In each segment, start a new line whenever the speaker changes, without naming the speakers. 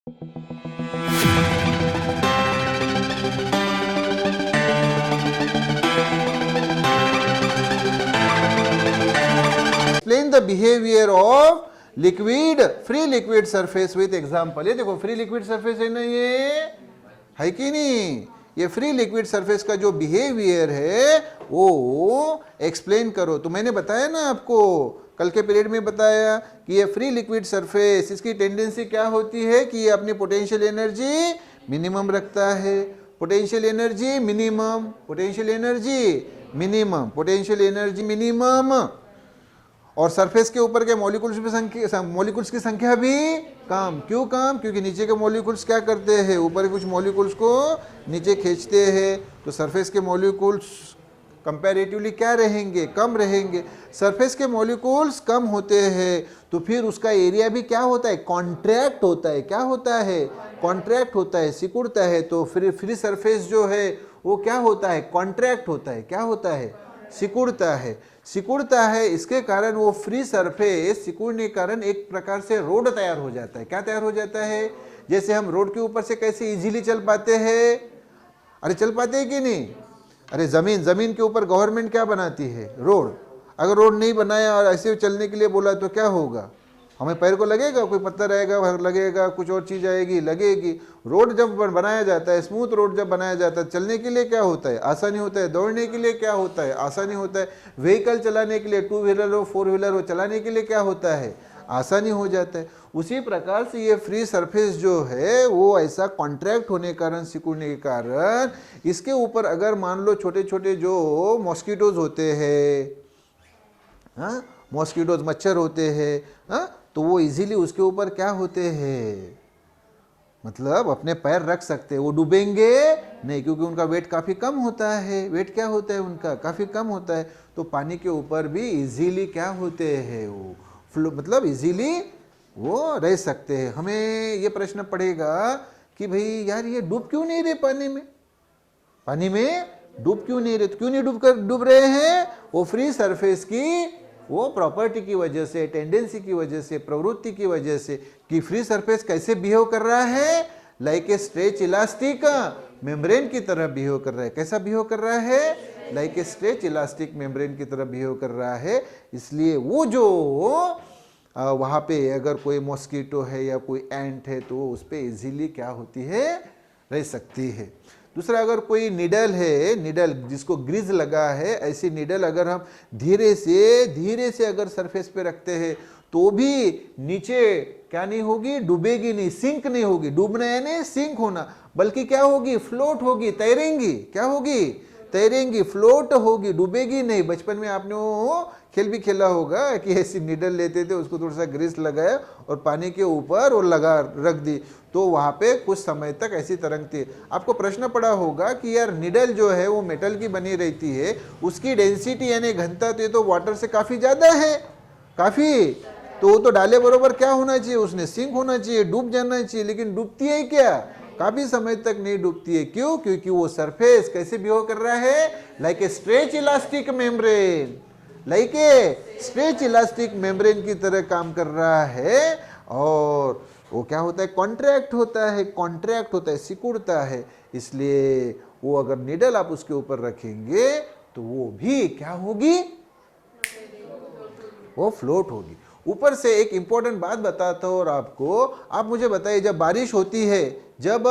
Explain the behaviour of liquid free liquid surface with example. ये देखो free liquid surface है ना, ये है कि नहीं, ये फ्री लिक्विड सरफेस का जो बिहेवियर है वो एक्सप्लेन करो। तो मैंने बताया ना आपको, कल के पीरियड में बताया कि ये फ्री लिक्विड सरफेस, इसकी टेंडेंसी क्या होती है कि ये अपनी पोटेंशियल एनर्जी मिनिमम रखता है। Potential energy minimum, potential energy minimum, potential energy minimum. और सरफेस के ऊपर के मॉलिक्यूल्स की संख्या भी कम। क्यों कम? क्योंकि नीचे के मॉलिक्यूल्स क्या करते हैं, ऊपर के कुछ मॉलिक्यूल्स को नीचे खींचते हैं। तो सरफेस के मॉलिक्यूल्स कंपैरेटिवली क्या रहेंगे, कम रहेंगे। सरफेस के मॉलिक्यूल्स कम होते हैं तो फिर उसका एरिया भी क्या होता है, कॉन्ट्रैक्ट होता है। क्या होता है? कॉन्ट्रैक्ट होता है, सिकुड़ता है। तो फ्री सरफेस जो है वो क्या होता है, कॉन्ट्रैक्ट होता है। क्या होता है? सिकुड़ता है, सिकुड़ता है। इसके कारण वो फ्री सरफेस सिकुड़ने के कारण एक प्रकार से रोड तैयार हो जाता है। क्या तैयार हो जाता है? जैसे हम रोड के ऊपर से कैसे इजीली चल पाते हैं, अरे चल पाते हैं कि नहीं? अरे जमीन के ऊपर गवर्नमेंट क्या बनाती है, रोड। अगर रोड नहीं बनाया और ऐसे चलने के लिए बोला तो क्या होगा, हमें पैर को लगेगा, कोई पत्थर आएगा, लगेगा, कुछ और चीज आएगी, लगेगी। रोड जब बनाया जाता है, स्मूथ रोड जब बनाया जाता है, चलने के लिए क्या होता है, आसानी होता है। दौड़ने के लिए क्या होता है, आसानी होता है। व्हीकल चलाने के लिए, 2 व्हीलर हो 4 व्हीलर हो, चलाने के लिए क्या होता है, आसानी हो जाता है। उसी प्रकार से ये फ्री सरफेस जो है वो ऐसा कॉन्ट्रैक्ट होने के कारण, सिकुड़ने के कारण, इसके ऊपर अगर मान लो छोटे छोटे जो मॉस्किटोज होते हैं, मॉस्किटोज मच्छर होते हैं, तो वो इजीली उसके ऊपर क्या होते हैं, मतलब अपने पैर रख सकते हैं। वो डूबेंगे नहीं क्योंकि उनका वेट काफ़ी कम होता है। वेट क्या होता है उनका, काफ़ी कम होता है। तो पानी के ऊपर भी इजीली क्या होते हैं, वो फ्लो, मतलब इजीली वो रह सकते हैं। हमें ये प्रश्न पड़ेगा कि भाई यार ये डूब क्यों नहीं रहे पानी में, पानी में डूब क्यों नहीं रहे? तो क्यों नहीं डूब रहे हैं? वो फ्री सरफेस की वो प्रॉपर्टी की वजह से, टेंडेंसी की वजह से, प्रवृत्ति की वजह से कि फ्री सरफेस कैसे बिहेव कर रहा है, like a stretch elastic membrane की तरह बिहेव कर रहा है। कैसा बिहेव कर रहा है? Like a stretch elastic membrane की तरह बिहेव कर रहा है। इसलिए वो जो वहाँ पे अगर कोई मॉस्किटो है या कोई एंट है तो उस पर इजीली क्या होती है, रह सकती है। दूसरा, अगर कोई निडल है, निडल जिसको ग्रीज लगा है, ऐसी निडल अगर हम धीरे से अगर सरफेस पे रखते हैं तो भी नीचे क्या नहीं होगी, डूबेगी नहीं, सिंक नहीं होगी। डूबना यानी सिंक होना, बल्कि क्या होगी, फ्लोट होगी, तैरेंगी। क्या होगी? तैरेंगी, फ्लोट होगी, डूबेगी नहीं। बचपन में आपने वो खेल भी खेला होगा कि ऐसी निडल लेते थे, उसको थोड़ा सा ग्रीस लगाया और पानी के ऊपर और लगा रख दी, तो वहाँ पे कुछ समय तक ऐसी तरंगती है। आपको प्रश्न पड़ा होगा कि यार निडल जो है वो मेटल की बनी रहती है, उसकी डेंसिटी यानी घनता तो वाटर से काफ़ी ज़्यादा है, काफ़ी। तो वो तो डाले बरोबर क्या होना चाहिए, उसने सिंक होना चाहिए, डूब जाना चाहिए। लेकिन डूबती है क्या? काफी समय तक नहीं डूबती है। क्यों? क्योंकि वो सरफेस कैसे बिहेव कर रहा है, like a stretch elastic membrane, like a stretch elastic membrane की तरह काम कर रहा है। और वो क्या होता है, कॉन्ट्रैक्ट होता है, कॉन्ट्रैक्ट होता है, सिकुड़ता है। इसलिए वो अगर निडल आप उसके ऊपर रखेंगे तो वो भी क्या होगी, वो फ्लोट होगी। ऊपर से एक इंपॉर्टेंट बात बताता हूं और आपको, आप मुझे बताइए, जब बारिश होती है तब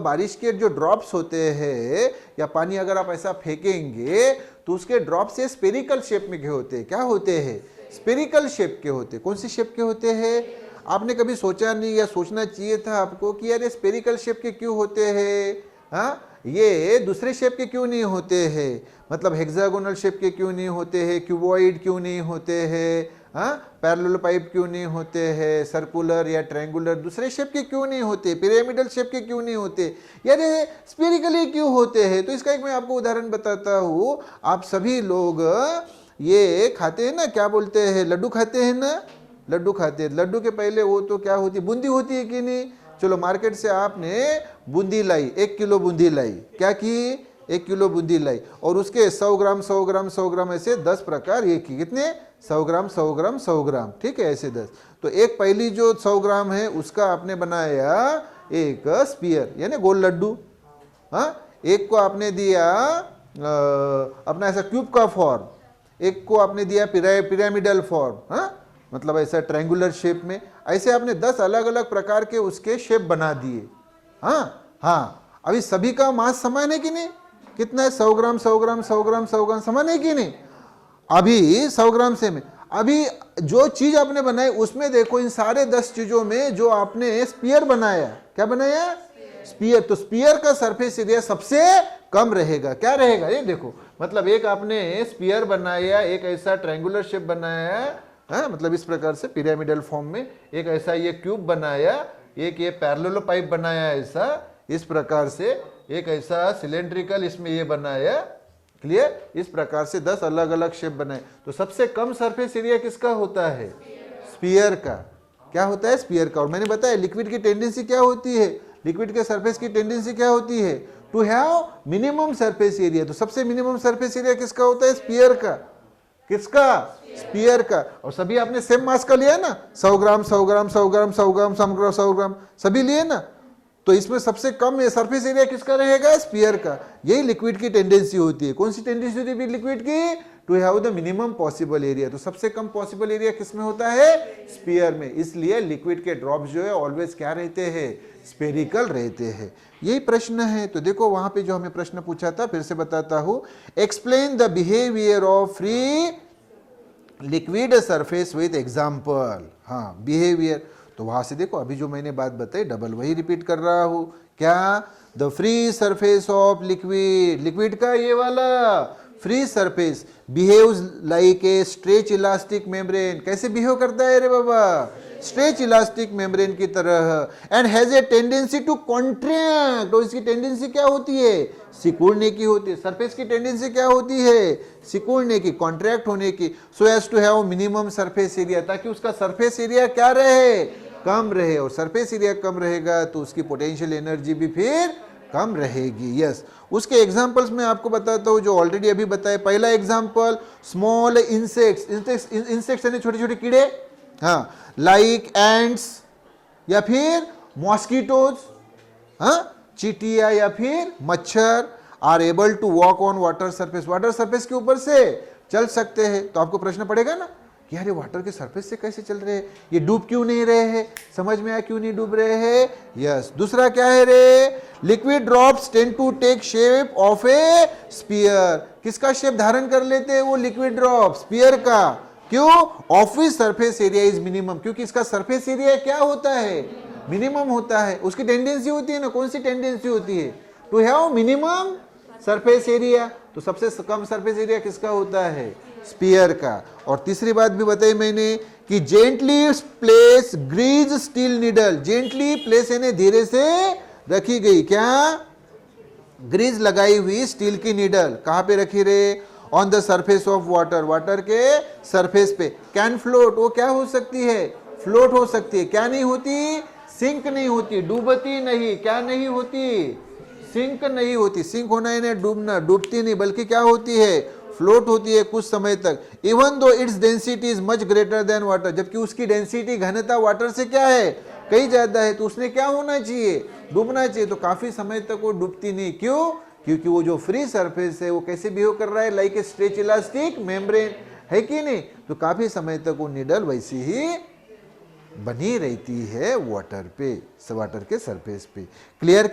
बारिश के जो ड्रॉप्स होते हैं या पानी अगर आप ऐसा फेंकेंगे तो उसके ड्रॉप से स्पेरिकल शेप में के होते हैं। क्या होते हैं? स्पेरिकल शेप के होते हैं। कौन सी शेप के होते हैं? आपने कभी सोचा नहीं या सोचना चाहिए था आपको कि यार ये स्पेरिकल शेप के क्यों होते हैं, हाँ, ये दूसरे शेप के क्यों नहीं होते हैं, मतलब हेक्सागोनल शेप के क्यों नहीं होते हैं, क्यूबॉइड क्यों नहीं होते हैं, हाँ, पैरेलल पाइप क्यों नहीं होते हैं, सर्कुलर या ट्रायंगुलर दूसरे शेप के क्यों नहीं होते, पिरामिडल शेप के क्यों नहीं होते, यार ये स्फेरिकली क्यों होते हैं? तो इसका एक मैं आपको उदाहरण बताता हूँ। आप सभी लोग ये खाते हैं ना, क्या बोलते हैं, लड्डू खाते हैं ना, लड्डू खाते हैं। लड्डू के पहले वो तो क्या होती है, बूंदी होती है कि नहीं? चलो मार्केट से आपने बूंदी लाई, 1 किलो बूंदी लाई, क्या की, 1 किलो बूंदी लाई और उसके 100 ग्राम ऐसे 10 प्रकार, ये कितने 100 ग्राम 100 ग्राम 100 ग्राम, ठीक है, ऐसे 10। तो एक पहली जो 100 ग्राम है उसका आपने बनाया एक स्पीयर यानी गोल लड्डू। हाँ, एक को आपने दिया अपना ऐसा क्यूब का फॉर्म, एक को आपने दिया पिरामिडल फॉर्म, हाँ मतलब ऐसा ट्रायंगुलर शेप में। ऐसे आपने 10 अलग अलग प्रकार के उसके शेप बना दिए। हाँ हाँ, अभी सभी का मास समान है कि नहीं? कितना है? 100 ग्राम 100 ग्राम 100 ग्राम 100 ग्राम, समान है कि नहीं? अभी 100 ग्राम से में अभी जो चीज आपने बनाई उसमें देखो, इन सारे 10 चीजों में जो आपने स्पीयर बनाया, क्या बनाया? स्पीयर। तो स्पीयर का सरफेस एरिया सबसे कम रहेगा। क्या रहेगा? ये देखो, मतलब एक आपने स्पीयर बनाया, एक ऐसा ट्रायंगुलर शेप बनाया, हाँ मतलब इस प्रकार से पिरामिडल फॉर्म में, एक ऐसा ये क्यूब बनाया, एक ये पैरेलल पाइप बनाया ऐसा इस प्रकार से, एक ऐसा सिलेंड्रिकल इसमें ये बनाया। क्लियर? इस प्रकार से 10 अलग अलग शेप बनाए। तो सबसे कम सरफेस एरिया किसका होता है? स्पीयर का। क्या होता है? स्पीयर का। और मैंने बताया लिक्विड की टेंडेंसी क्या होती है, लिक्विड के सरफेस की टेंडेंसी क्या होती है? To have minimum surface area. तो सबसे मिनिमम सरफेस एरिया किसका होता है? स्पीयर का। किसका? स्पीयर का। और सभी आपने सेम मास का लिया ना, 100 ग्राम 100 ग्राम 100 ग्राम 100 ग्राम 100 ग्राम सभी लिए ना। तो इसमें सबसे कम सरफेस एरिया किसका रहेगा? स्पीयर का। यही लिक्विड की टेंडेंसी होती है। कौन सी टेंडेंसी होती है लिक्विड की? To have the minimum possible area. तो सबसे कम पॉसिबल एरिया किसमें होता है? स्पीयर में। इसलिए लिक्विड के ड्रॉप्स जो है ऑलवेज क्या रहते हैं? स्पेरिकल रहते हैं। यही प्रश्न है। तो देखो वहां पे जो हमें प्रश्न पूछा था, फिर से बताता हूं, explain the behaviour of free liquid surface with example. हाँ, बिहेवियर। तो वहां से देखो, अभी जो मैंने बात बताई डबल वही रिपीट कर रहा हूं। क्या? The free surface of liquid, liquid का ये वाला free surface behaves like a stretch elastic membrane. कैसे बिहेव करता है रे बाबा? स्ट्रेच इलास्टिक मेम्ब्रेन की तरह। And has a tendency to contract. और इसकी टेंडेंसी क्या होती है? सिकुड़ने की होती है। सरफेस की टेंडेंसी क्या होती है? सिकुड़ने की, कॉन्ट्रैक्ट होने की। So as to have minimum surface area, ताकि उसका सरफेस एरिया क्या रहे? कम रहे। और सरफेस एरिया कम रहेगा तो उसकी पोटेंशियल एनर्जी भी फिर कम रहेगी। यस, उसके एग्जांपल्स मैं आपको बताता हूं जो ऑलरेडी अभी बताए। पहला एग्जांपल, स्मॉल इंसेक्ट्स। इंसेक्ट्स यानी छोटे छोटे कीड़े, हाँ, लाइक एंट्स या फिर मॉस्किटोज, हाँ, चींटियां या फिर मच्छर, are able to walk on water surface. Water surface के ऊपर से चल सकते हैं। तो आपको प्रश्न पड़ेगा ना कि यार ये वाटर के सरफेस से कैसे चल रहे हैं, ये डूब क्यों नहीं रहे हैं? समझ में आया क्यों नहीं डूब रहे हैं? यस। दूसरा क्या है रे? Liquid drops tend to take shape of a sphere. किसका शेप धारण कर लेते हैं वो लिक्विड ड्रॉप? स्पीयर का। क्यों? Of which surface area is minimum. क्योंकि इसका सरफेस एरिया क्या होता है? मिनिमम होता है। उसकी टेंडेंसी होती है ना, कौन सी टेंडेंसी होती है? To have minimum surface area. तो सबसे कम सरफेस एरिया किसका होता है? स्पीयर का। और तीसरी बात भी बताई मैंने कि gently place grease steel needle. Gently place यानी धीरे से रखी गई, क्या? ग्रीज लगाई हुई स्टील की नीडल कहां पे रखी रे? On the surface of water. Water के सरफेस पे। Can float. वो क्या हो सकती है? फ्लोट हो सकती है। क्या नहीं होती? सिंक नहीं होती, डूबती नहीं। क्या नहीं होती? सिंक नहीं होती। सिंक होना है डूबना, डूबती नहीं, बल्कि क्या होती है? फ्लोट होती है कुछ समय तक। Even though its density is much greater than water. जबकि उसकी डेंसिटी, घनता वाटर से क्या है? कई ज्यादा है। तो उसने क्या होना चाहिए? डूबना चाहिए। तो काफी समय तक वो डूबती नहीं। क्यों? क्योंकि वो जो फ्री सरफेस है वो कैसे बिहेव कर रहा है? Like a stretch elastic membrane, है कि नहीं? तो काफी समय तक वो नीडल वैसी ही बनी रहती है वाटर पे, वाटर के सरफेस पे। क्लियर?